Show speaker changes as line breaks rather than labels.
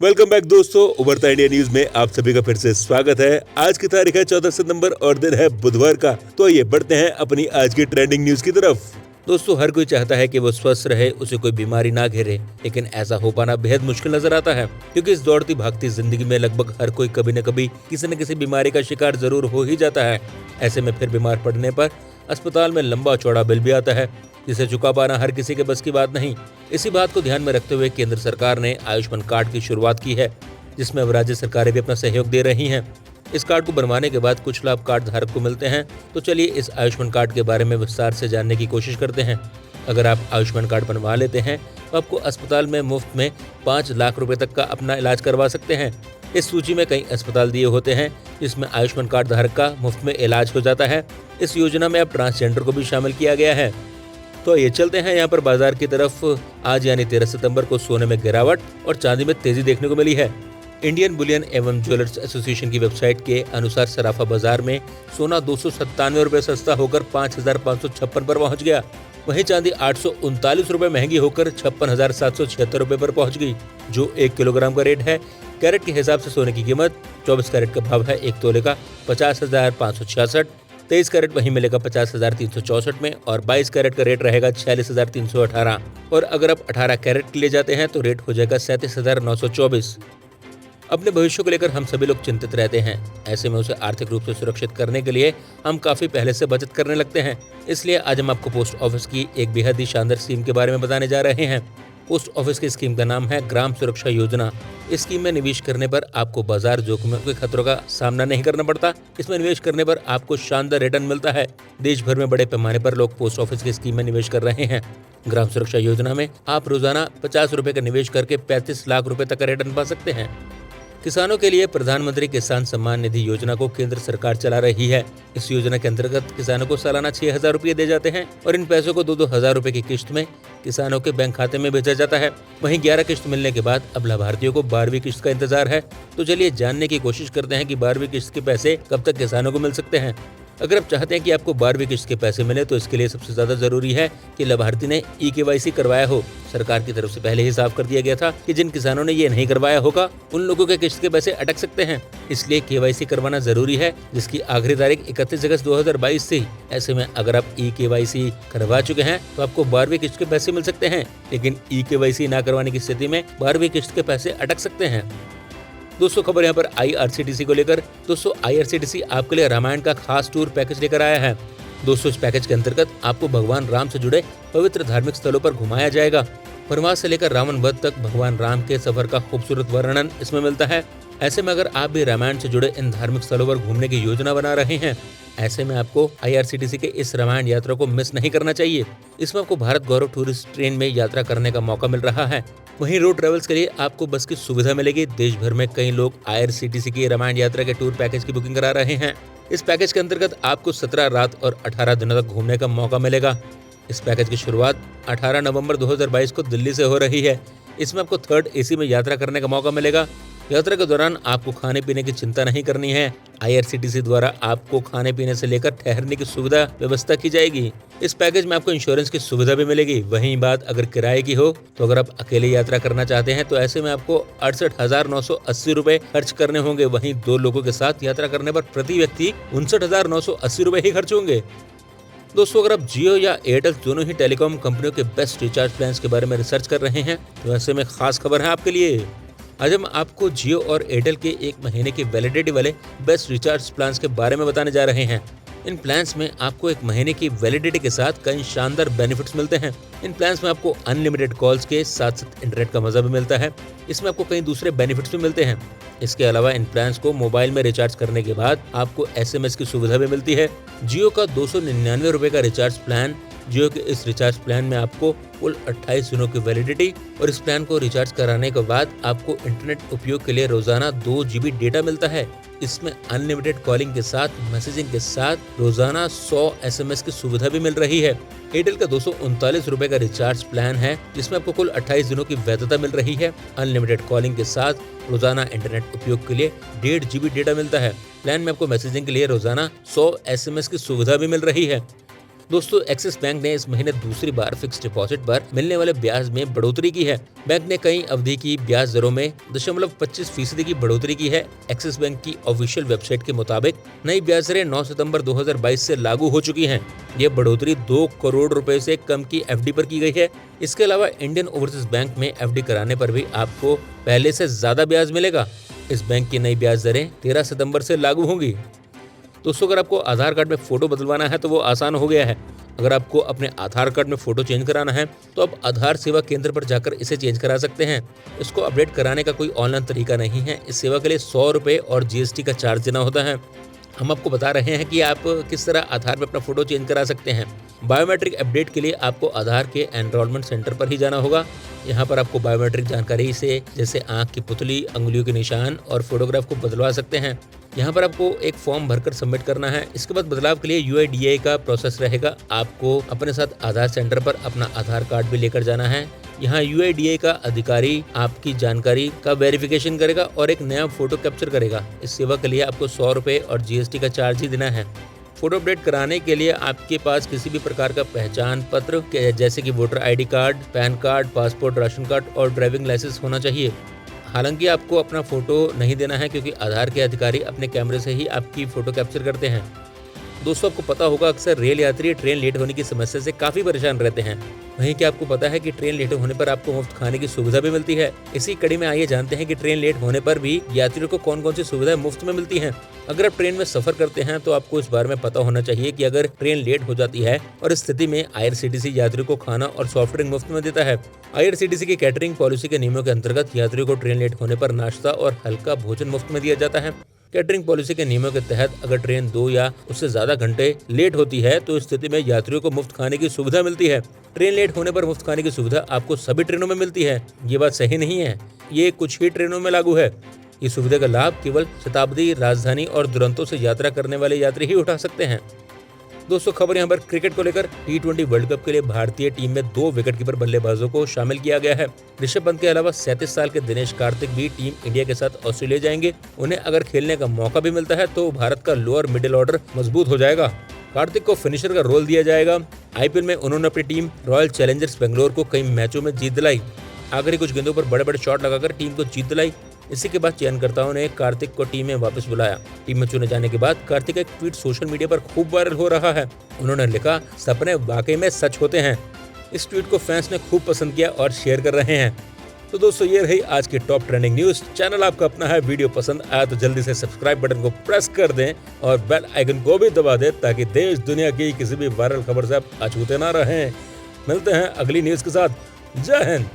Welcome back दोस्तों, उभरता India news में आप सभी का फिर से स्वागत है। आज की तारीख है 14 सितंबर और दिन है बुधवार का। तो ये बढ़ते हैं अपनी आज की ट्रेंडिंग न्यूज की तरफ। दोस्तों, हर कोई चाहता है कि वो स्वस्थ रहे, उसे कोई बीमारी ना घेरे, लेकिन ऐसा हो पाना बेहद मुश्किल नजर आता है, क्योंकि इस दौड़ती भागती जिंदगी में लगभग हर कोई कभी न कभी किसी न किसी बीमारी का शिकार जरूर हो ही जाता है। ऐसे में फिर बीमार पड़ने पर अस्पताल में लंबा चौड़ा बिल भी आता है, जिसे चुका पाना हर किसी के बस की बात नहीं। इसी बात को ध्यान में रखते हुए केंद्र सरकार ने आयुष्मान कार्ड की शुरुआत की है, जिसमें अब राज्य सरकारें भी अपना सहयोग दे रही हैं। इस कार्ड को बनवाने के बाद कुछ लाभ कार्ड धारक को मिलते हैं। तो चलिए इस आयुष्मान कार्ड के बारे में विस्तार से जानने की कोशिश करते हैं। अगर आप आयुष्मान कार्ड बनवा लेते हैं तो आपको अस्पताल में मुफ्त में 5 लाख रुपए तक का अपना इलाज करवा सकते हैं। इस सूची में कई अस्पताल दिए होते हैं जिसमें आयुष्मान कार्ड धारक का मुफ्त में इलाज हो जाता है। इस योजना में अब ट्रांसजेंडर को भी शामिल किया गया है। तो ये चलते हैं यहाँ पर बाजार की तरफ। आज यानी 13 सितंबर को सोने में गिरावट और चांदी में तेजी देखने को मिली है। इंडियन बुलियन एवं ज्वेलर्स एसोसिएशन की वेबसाइट के अनुसार सराफा बाजार में सोना 297 रुपए सस्ता होकर 5,556 पर पहुंच गया। वहीं चांदी 839 रुपए महंगी होकर 56,776 रुपए पर पहुंच गई, जो 1 किलोग्राम का रेट है। कैरेट के हिसाब से सोने की कीमत 24 कैरेट का भाव है 1 तोले का 50,566। 23 कैरेट वहीं मिलेगा 50,364 में और 22 कैरेट का रेट रहेगा 46,318। और अगर आप 18 कैरेट के लिए जाते हैं तो रेट हो जाएगा 37,924। अपने भविष्य को लेकर हम सभी लोग चिंतित रहते हैं। ऐसे में उसे आर्थिक रूप से सुरक्षित करने के लिए हम काफी पहले से बचत करने लगते हैं। इसलिए आज हम आपको पोस्ट ऑफिस की एक बेहद ही शानदार स्कीम के बारे में बताने जा रहे हैं। पोस्ट ऑफिस की स्कीम का नाम है ग्राम सुरक्षा योजना। इस स्कीम में निवेश करने पर आपको बाजार जोखिमों के खतरों का सामना नहीं करना पड़ता। इसमें निवेश करने पर आपको शानदार रिटर्न मिलता है। देश भर में बड़े पैमाने पर लोग पोस्ट ऑफिस की स्कीम में निवेश कर रहे हैं। ग्राम सुरक्षा योजना में आप रोजाना 50 रुपए का निवेश करके 35 लाख रुपए तक का रिटर्न पा सकते हैं। किसानों के लिए प्रधानमंत्री किसान सम्मान निधि योजना को केंद्र सरकार चला रही है। इस योजना के अंतर्गत किसानों को सालाना 6,000 रुपये दिए जाते हैं और इन पैसों को 2-2 हजार रुपए की किश्त में किसानों के बैंक खाते में भेजा जाता है। वहीं 11 किश्त मिलने के बाद अब लाभार्थियों को 12वीं किश्त का इंतजार है। तो चलिए जानने की कोशिश करते हैं कि 12वीं किश्त के पैसे कब तक किसानों को मिल सकते हैं। अगर आप चाहते हैं कि आपको 12वीं किश्त के पैसे मिले तो इसके लिए सबसे ज्यादा जरूरी है कि लाभार्थी ने ई-KYC करवाया हो। सरकार की तरफ से पहले ही साफ कर दिया गया था कि जिन किसानों ने ये नहीं करवाया होगा उन लोगों के किश्त के पैसे अटक सकते हैं। इसलिए KYC करवाना जरूरी है, जिसकी आखिरी तारीख 31 अगस्त 2022 थी। ऐसे में अगर आप ई-KYC करवा चुके हैं तो आपको 12वीं किश्त के पैसे मिल सकते हैं, लेकिन ई-KYC ना करवाने की स्थिति में 12वीं किश्त के पैसे अटक सकते हैं। दोस्तों, खबर यहाँ पर IRCTC को लेकर। दोस्तों, IRCTC आपके लिए रामायण का खास टूर पैकेज लेकर आया है। दोस्तों, इस पैकेज के अंतर्गत आपको भगवान राम से जुड़े पवित्र धार्मिक स्थलों पर घुमाया जाएगा। वनवास से लेकर रावण वध तक भगवान राम के सफर का खूबसूरत वर्णन इसमें मिलता है। ऐसे में अगर आप भी रामायण से जुड़े इन धार्मिक स्थलों पर घूमने की योजना बना रहे हैं, ऐसे में आपको IRCTC के इस रामायण यात्रा को मिस नहीं करना चाहिए। इसमें आपको भारत गौरव टूरिस्ट ट्रेन में यात्रा करने का मौका मिल रहा है। वहीं रोड ट्रेवल्स के लिए आपको बस की सुविधा मिलेगी। देश भर में कई लोग IRCTC की रामायण यात्रा के टूर पैकेज की बुकिंग करा रहे हैं। इस पैकेज के अंतर्गत आपको 17 रात और 18 दिनों तक घूमने का मौका मिलेगा। इस पैकेज की शुरुआत 18 नवंबर 2022 को दिल्ली से हो रही है। इसमें आपको 3rd AC में यात्रा करने का मौका मिलेगा। यात्रा के दौरान आपको खाने पीने की चिंता नहीं करनी है। IRCTC द्वारा आपको खाने पीने से लेकर ठहरने की सुविधा व्यवस्था की जाएगी। इस पैकेज में आपको इंश्योरेंस की सुविधा भी मिलेगी। वहीं बात अगर किराए की हो तो अगर आप अकेले यात्रा करना चाहते हैं तो ऐसे में आपको 68,980 रुपए खर्च करने होंगे। वहीं 2 लोगों के साथ यात्रा करने पर प्रति व्यक्ति 59,980 रुपए ही खर्च होंगे। दोस्तों, अगर आप जियो या एयरटेल दोनों ही टेलीकॉम कंपनियों के बेस्ट रिचार्ज प्लान्स के बारे में रिसर्च कर रहे हैं तो ऐसे में खास खबर है आपके लिए। आज हम आपको जियो और एयरटेल के 1 महीने की वैलिडिटी वाले बेस्ट रिचार्ज प्लान्स के बारे में बताने जा रहे हैं। इन प्लान्स में आपको 1 महीने की वैलिडिटी के साथ कई शानदार बेनिफिट्स मिलते हैं। इन प्लान्स में आपको अनलिमिटेड कॉल्स के साथ साथ इंटरनेट का मजा भी मिलता है। इसमें आपको कई दूसरे बेनिफिट्स भी मिलते हैं। इसके अलावा इन प्लान्स को मोबाइल में रिचार्ज करने के बाद आपको SMS की सुविधा भी मिलती है। जियो का 299 रुपए का रिचार्ज प्लान। जियो के इस रिचार्ज प्लान में आपको कुल 28 दिनों की वैलिडिटी और इस प्लान को रिचार्ज कराने के बाद आपको इंटरनेट उपयोग के लिए रोजाना 2 GB डेटा मिलता है। इसमें अनलिमिटेड कॉलिंग के साथ मैसेजिंग के साथ रोजाना 100 SMS की सुविधा भी मिल रही है। एयरटेल का 239 रुपए का रिचार्ज प्लान है, जिसमें आपको कुल 28 दिनों की वैधता मिल रही है। अनलिमिटेड कॉलिंग के साथ रोजाना इंटरनेट उपयोग के लिए 1.5 GB डेटा मिलता है। प्लान में आपको मैसेजिंग के लिए रोजाना 100 SMS की सुविधा भी मिल रही है। दोस्तों एक्सिस बैंक ने इस महीने दूसरी बार फिक्स डिपॉजिट पर मिलने वाले ब्याज में बढ़ोतरी की है। बैंक ने कई अवधि की ब्याज दरों में 0.25% की बढ़ोतरी की है। एक्सिस बैंक की ऑफिशियल वेबसाइट के मुताबिक नई ब्याज दरें 9 सितंबर 2022 से लागू हो चुकी हैं। ये बढ़ोतरी 2 करोड़ रुपए से कम की एफडी पर की गई है। इसके अलावा इंडियन ओवरसीज बैंक में एफडी कराने पर भी आपको पहले से ज्यादा ब्याज मिलेगा। इस बैंक की नई ब्याज दरें 13 सितंबर से लागू होंगी। दोस्तों अगर आपको आधार कार्ड में फोटो बदलवाना है तो वो आसान हो गया है। अगर आपको अपने आधार कार्ड में फोटो चेंज कराना है तो आप आधार सेवा केंद्र पर जाकर इसे चेंज करा सकते हैं। इसको अपडेट कराने का कोई ऑनलाइन तरीका नहीं है। इस सेवा के लिए 100 रुपए और जीएसटी का चार्ज देना होता है। हम आपको बता रहे हैं कि आप किस तरह आधार में अपना फोटो चेंज करा सकते हैं। बायोमेट्रिक अपडेट के लिए आपको आधार के एनरोलमेंट सेंटर पर ही जाना होगा। यहाँ पर आपको बायोमेट्रिक जानकारी से जैसे आंख की पुतली, अंगुलियों के निशान और फोटोग्राफ को बदलवा सकते हैं। यहाँ पर आपको एक फॉर्म भरकर सबमिट करना है। इसके बाद बदलाव के लिए UIDAI का प्रोसेस रहेगा। आपको अपने साथ आधार सेंटर पर अपना आधार कार्ड भी लेकर जाना है। यहाँ UIDAI का अधिकारी आपकी जानकारी का वेरिफिकेशन करेगा और एक नया फोटो कैप्चर करेगा। इस सेवा के लिए आपको 100 रुपए और GST का चार्ज ही देना है। फोटो अपडेट कराने के लिए आपके पास किसी भी प्रकार का पहचान पत्र जैसे कि voter ID card, pan card, passport, ration card और ड्राइविंग लाइसेंस होना चाहिए। हालांकि आपको अपना फोटो नहीं देना है क्योंकि आधार के अधिकारी अपने कैमरे से ही आपकी फोटो कैप्चर करते हैं। दोस्तों आपको पता होगा अक्सर रेल यात्री ट्रेन लेट होने की समस्या से काफी परेशान रहते हैं। वहीं क्या आपको पता है कि ट्रेन लेट होने पर आपको मुफ्त खाने की सुविधा भी मिलती है। इसी कड़ी में आइए जानते हैं कि ट्रेन लेट होने पर भी यात्रियों को कौन कौन सी सुविधाएं मुफ्त में मिलती हैं। अगर आप ट्रेन में सफर करते हैं तो आपको इस बारे में पता होना चाहिए कि अगर ट्रेन लेट हो जाती है और इस स्थिति में IRCTC यात्रियों को खाना और सॉफ्ट ड्रिंक मुफ्त में देता है। IRCTC की कैटरिंग पॉलिसी के नियमों के अंतर्गत यात्रियों को ट्रेन लेट होने पर नाश्ता और हल्का भोजन मुफ्त में दिया जाता है। कैटरिंग पॉलिसी के नियमों के तहत अगर ट्रेन 2 या उससे ज्यादा घंटे लेट होती है तो इस स्थिति में यात्रियों को मुफ्त खाने की सुविधा मिलती है। ट्रेन लेट होने पर मुफ्त खाने की सुविधा आपको सभी ट्रेनों में मिलती है। ये बात सही नहीं है, ये कुछ ही ट्रेनों में लागू है। इस सुविधा का लाभ केवल शताब्दी, राजधानी और दुरंतो से यात्रा करने वाले यात्री ही उठा सकते हैं। दोस्तों खबर यहाँ पर क्रिकेट को लेकर T20 वर्ल्ड कप के लिए भारतीय टीम में 2 विकेटकीपर बल्लेबाजों को शामिल किया गया है। ऋषभ पंत के अलावा 37 साल के दिनेश कार्तिक भी टीम इंडिया के साथ ऑस्ट्रेलिया जाएंगे। उन्हें अगर खेलने का मौका भी मिलता है तो भारत का लोअर मिडिल ऑर्डर मजबूत हो जाएगा। कार्तिक को फिनिशर का रोल दिया जाएगा। IPL में उन्होंने अपनी टीम रॉयल चैलेंजर्स बेंगलोर को कई मैचों में जीत दिलाई। आखिरी कुछ गेंदों पर बड़े बड़े शॉट लगाकर टीम को जीत दिलाई। इसी के बाद चयनकर्ताओं ने कार्तिक को टीम में वापस बुलाया। टीम में चुने जाने के बाद कार्तिक का एक ट्वीट सोशल मीडिया पर खूब वायरल हो रहा है। उन्होंने लिखा, सपने वाकई में सच होते हैं। इस ट्वीट को फैंस ने खूब पसंद किया और शेयर कर रहे हैं। तो दोस्तों ये रही आज की टॉप ट्रेंडिंग न्यूज। चैनल आपका अपना है, वीडियो पसंद आया तो जल्दी से सब्सक्राइब बटन को प्रेस कर दें और बेल आइकन को भी दबा दें ताकि देश दुनिया की किसी भी वायरल खबर से आप अछूते ना रहें। मिलते हैं अगली न्यूज के साथ। जय हिंद।